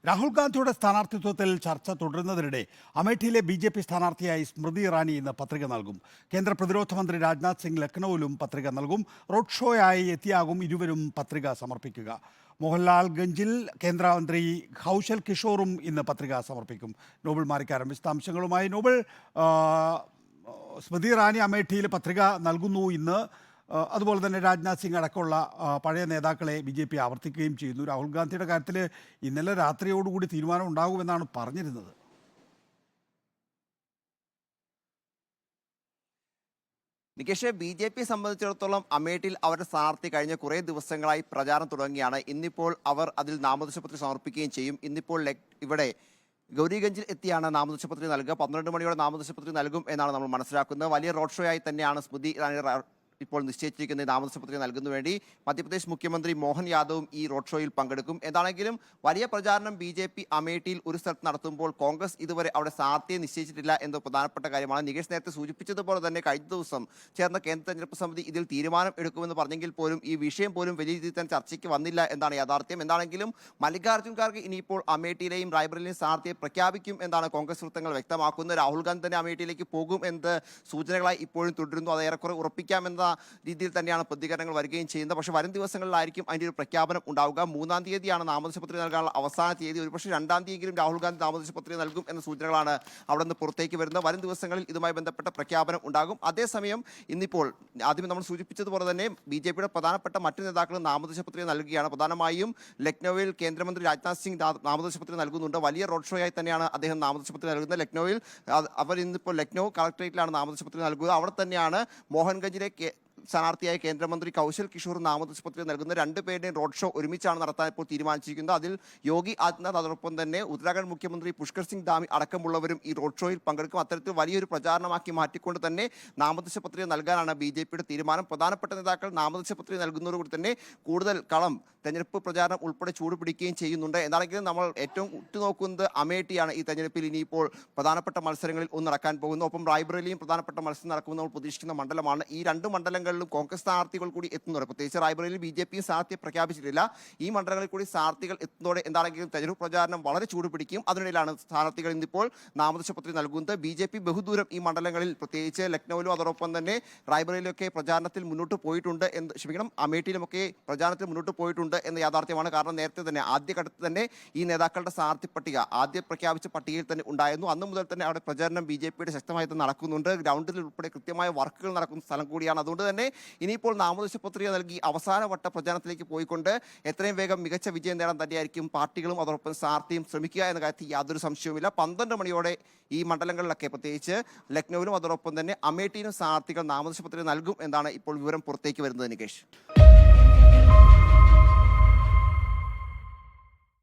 രാഹുൽ ഗാന്ധിയുടെ സ്ഥാനാർത്ഥിത്വത്തിൽ ചർച്ച തുടരുന്നതിനിടെ അമേഠിയിലെ ബി.ജെ.പി സ്ഥാനാർത്ഥിയായി സ്മൃതി ഇറാനി ഇന്ന് പത്രിക നൽകും. കേന്ദ്ര പ്രതിരോധ മന്ത്രി രാജ്നാഥ് സിംഗ് ലക്നൌവിലും പത്രിക നൽകും. റോഡ് ഷോയായി എത്തിയാകും ഇരുവരും പത്രിക സമർപ്പിക്കുക. മോഹൻലാൽഗഞ്ചിൽ കേന്ദ്രമന്ത്രി കൗശൽ കിഷോറും ഇന്ന് പത്രിക സമർപ്പിക്കും. നോബിൾ മാരിക്കാരൻ വിശദാംശങ്ങളുമായി. നോബിൾ, സ്മൃതി ഇറാനി അമേഠിയിൽ പത്രിക നൽകുന്നു ഇന്ന്. അതുപോലെ തന്നെ രാജ്നാഥ് സിംഗ് അടക്കമുള്ള പഴയ നേതാക്കളെ ബി.ജെ.പി ആവർത്തിക്കുകയും ചെയ്യുന്നു. രാഹുൽ ഗാന്ധിയുടെ കാര്യത്തിൽ ഇന്നലെ രാത്രിയോടുകൂടി തീരുമാനം ഉണ്ടാകുമെന്നാണ് പറഞ്ഞിരുന്നത്. നികേഷ്, ബി.ജെ.പി സംബന്ധിച്ചിടത്തോളം അമേഠിയിൽ അവരുടെ സ്ഥാനാർത്ഥി കഴിഞ്ഞ കുറേ ദിവസങ്ങളായി പ്രചാരണം തുടങ്ങിയാണ്. ഇന്നിപ്പോൾ അവർ അതിൽ നാമനിർദ്ദേശ പത്രിക സമർപ്പിക്കുകയും ചെയ്യും. ഇന്നിപ്പോൾ ഇവിടെ ഗൗരിഗഞ്ചിൽ എത്തിയാണ് നാമനിർദ്ദേശ പത്രിക നൽകുക. 12 മണിയോടെ നാമനിർദ്ദേശ പത്രിക നൽകും എന്നാണ് നമ്മൾ മനസ്സിലാക്കുന്നത്. വലിയ റോഡ് ഷോ ആയി തന്നെയാണ് സ്മൃതി ഇറാനി ഇപ്പോൾ നിശ്ചയിച്ചിരിക്കുന്ന നാമനിർദ്ദേശ പത്രിക നൽകുന്നതിന് വേണ്ടി മധ്യപ്രദേശ് മുഖ്യമന്ത്രി മോഹൻ യാദവും ഈ റോഡ് ഷോയിൽ പങ്കെടുക്കും. എന്താണെങ്കിലും വലിയ പ്രചാരണം ബി.ജെ.പി അമേഠിയിൽ ഒരു സ്ഥലത്ത് നടത്തുമ്പോൾ കോൺഗ്രസ് ഇതുവരെ അവിടെ സ്ഥാനാർത്ഥിയെ നിശ്ചയിച്ചിട്ടില്ല എന്ന പ്രധാനപ്പെട്ട കാര്യമാണ്. നികേഷ് നേരത്തെ സൂചിപ്പിച്ചതുപോലെ തന്നെ കഴിഞ്ഞ ദിവസം ചേർന്ന കേന്ദ്ര തെരഞ്ഞെടുപ്പ് സമിതി ഇതിൽ തീരുമാനം എടുക്കുമെന്ന് പറഞ്ഞെങ്കിൽ പോലും ഈ വിഷയം പോലും വലിയ രീതിയിൽ തന്നെ ചർച്ചയ്ക്ക് വന്നില്ല എന്നാണ് യാഥാർത്ഥ്യം. എന്താണെങ്കിലും മല്ലികാർജ്ജുൻ ഖാർഗെ ഇനിയിപ്പോൾ അമേഠിയിലെയും റായ്ബറേലിയിലെയും സ്ഥാനാർത്ഥിയെ പ്രഖ്യാപിക്കും എന്നാണ് കോൺഗ്രസ് വൃത്തങ്ങൾ വ്യക്തമാക്കുന്നത്. രാഹുൽ ഗാന്ധി തന്നെ അമേഠിയിലേക്ക് പോകും എന്നത് സൂചനകളായി ഇപ്പോഴും തുടരുന്നു. അത് ഏറെക്കുറെ ഉറപ്പിക്കാമെന്ന രീതിയിൽ തന്നെയാണ് പ്രതികരണങ്ങൾ വരികയും ചെയ്യുന്നത്. പക്ഷേ വരും ദിവസങ്ങളിലായിരിക്കും അതിൻ്റെ ഒരു പ്രഖ്യാപനം ഉണ്ടാവുക. 3-ാം തീയതിയാണ് നാമനിർദ്ദേശ പത്രിക നൽകാനുള്ള അവസാന തീയതി. ഒരുപക്ഷെ 2-ാം തീയതിയെങ്കിലും രാഹുൽ ഗാന്ധി നാമനിർദ്ദേശ പത്രിക നൽകും എന്ന സൂചനകളാണ് അവിടെ നിന്ന് പുറത്തേക്ക് വരുന്നത്. വരും ദിവസങ്ങളിൽ ഇതുമായി ബന്ധപ്പെട്ട പ്രഖ്യാപനം ഉണ്ടാകും. അതേസമയം ഇന്നിപ്പോൾ ആദ്യം നമ്മൾ സൂചിപ്പിച്ചതുപോലെ തന്നെ ബി.ജെ.പിയുടെ പ്രധാനപ്പെട്ട മറ്റു നേതാക്കളും നാമനിർദ്ദേശ പത്രിക നൽകുകയാണ്. പ്രധാനമായും ലക്നൌവിൽ കേന്ദ്രമന്ത്രി രാജ്നാഥ് സിംഗ് നാമനിർദ്ദേശ പത്രിക നൽകുന്നുണ്ട്. വലിയ റോഡ് ഷോ ആയി തന്നെയാണ് അദ്ദേഹം നാമനിർദ്ദേശ പത്രിക നൽകുന്നത്. ലക്നൌവിൽ അവർ ഇന്നിപ്പോൾ ലക്നൌ കളക്ടറേറ്റിലാണ് നാമനിർദ്ദേശ പത്രിക നൽകുക. അവിടെ തന്നെയാണ് മോഹൻഗഞ്ചിലെ സ്ഥാനാർത്ഥിയായ കേന്ദ്രമന്ത്രി കൗശൽ കിഷോർ നാമനിർദ്ദേശ പത്രിക നൽകുന്ന 2 പേരുടെയും റോഡ് ഷോ ഒരുമിച്ചാണ് നടത്താൻ ഇപ്പോൾ തീരുമാനിച്ചിരിക്കുന്നത്. അതിൽ യോഗി ആദിത്യനാഥ്, അതോടൊപ്പം തന്നെ ഉത്തരാഖണ്ഡ് മുഖ്യമന്ത്രി പുഷ്കർ സിംഗ് ധാമി അടക്കമുള്ളവരും ഈ റോഡ് ഷോയിൽ പങ്കെടുക്കും. അത്തരത്തിൽ വലിയൊരു പ്രചാരണമാക്കി മാറ്റിക്കൊണ്ട് തന്നെ നാമനിർദ്ദേശ പത്രിക നൽകാനാണ് ബി.ജെ.പിയുടെ തീരുമാനം. പ്രധാനപ്പെട്ട നേതാക്കൾ നാമനിർദ്ദേശ പത്രിക നൽകുന്നതോടുകൂടി തന്നെ കൂടുതൽ കളം തെരഞ്ഞെടുപ്പ് പ്രചാരണം ഉൾപ്പെടെ ചൂടുപിടിക്കുകയും ചെയ്യുന്നുണ്ട്. എന്താണെങ്കിലും നമ്മൾ ഏറ്റവും ഉറ്റുനോക്കുന്നത് അമേഠിയാണ്. ഈ തെരഞ്ഞെടുപ്പിൽ ഇനിയിപ്പോൾ പ്രധാനപ്പെട്ട മത്സരങ്ങളിൽ ഒന്ന് നടക്കാൻ പോകുന്നു. ഒപ്പം റായ്ബറേലിയും പ്രധാനപ്പെട്ട മത്സരം നടക്കുമെന്ന് നമ്മൾ പ്രതീക്ഷിക്കുന്ന മണ്ഡലമാണ്. ഈ 2 മണ്ഡലങ്ങളിലും കോൺഗ്രസ് സ്ഥാനാർത്ഥികൾ കൂടി എത്തുന്നുണ്ട്. പ്രത്യേകിച്ച് റായ്ബറേലിയിൽ ബി.ജെ.പി സ്ഥാനാർത്ഥിയെ പ്രഖ്യാപിച്ചിട്ടില്ല. ഈ മണ്ഡലങ്ങളിൽ കൂടി സ്ഥാനാർത്ഥികൾ എത്തുന്നതോടെ എന്താണെങ്കിലും തെരഞ്ഞെടുപ്പ് പ്രചാരണം വളരെ ചൂടുപിടിക്കും. അതിനിടയിലാണ് സ്ഥാനാർത്ഥികൾ ഇന്നിപ്പോൾ നാമനിർദ്ദേശ പത്രിക നൽകുന്നത്. ബി.ജെ.പി ബഹുദൂരം ഈ മണ്ഡലങ്ങളിൽ, പ്രത്യേകിച്ച് ലക്നൌവിലും അതോടൊപ്പം തന്നെ റായ്ബറേലിയിലൊക്കെ പ്രചാരണത്തിൽ മുന്നോട്ട് പോയിട്ടുണ്ട് അമേഠിയിലുമൊക്കെ പ്രചാരണത്തിൽ മുന്നോട്ട് പോയിട്ടുണ്ട് എന്ന യാഥാർത്ഥ്യമാണ്. കാരണം നേരത്തെ തന്നെ ആദ്യഘട്ടത്തിൽ തന്നെ ഈ നേതാക്കളുടെ സ്ഥാനാർത്ഥി പട്ടിക ആദ്യം പ്രഖ്യാപിച്ച പട്ടികയിൽ തന്നെ ഉണ്ടായിരുന്നു. അന്ന് മുതൽ തന്നെ അവിടെ പ്രചാരണം ബി.ജെ.പിയുടെ ശക്തമായി നടക്കുന്നുണ്ട്. ഗ്രൗണ്ടിൽ ഉൾപ്പെടെ കൃത്യമായ വർക്കുകൾ നടക്കുന്ന സ്ഥലം കൂടിയാണ്. അതുകൊണ്ട് തന്നെ ഇനിയിപ്പോൾ നാമനിർദ്ദേശ പത്രിക നൽകി അവസാനവട്ട പ്രചാരണത്തിലേക്ക് പോയിക്കൊണ്ട് എത്രയും വേഗം മികച്ച വിജയം നേടാൻ തന്നെയായിരിക്കും പാർട്ടികളും അതോടൊപ്പം സ്ഥാനാർത്ഥിയും ശ്രമിക്കുക എന്ന കാര്യത്തിൽ യാതൊരു സംശയവുമില്ല. 12 മണിയോടെ ഈ മണ്ഡലങ്ങളിലൊക്കെ, പ്രത്യേകിച്ച് ലക്നൌവിലും അതോടൊപ്പം തന്നെ അമേഠിയിലും സ്ഥാനാർത്ഥികൾ നാമനിർദ്ദേശ പത്രിക നൽകും എന്നാണ് ഇപ്പോൾ വിവരം പുറത്തേക്ക് വരുന്നത്. നികേഷ്.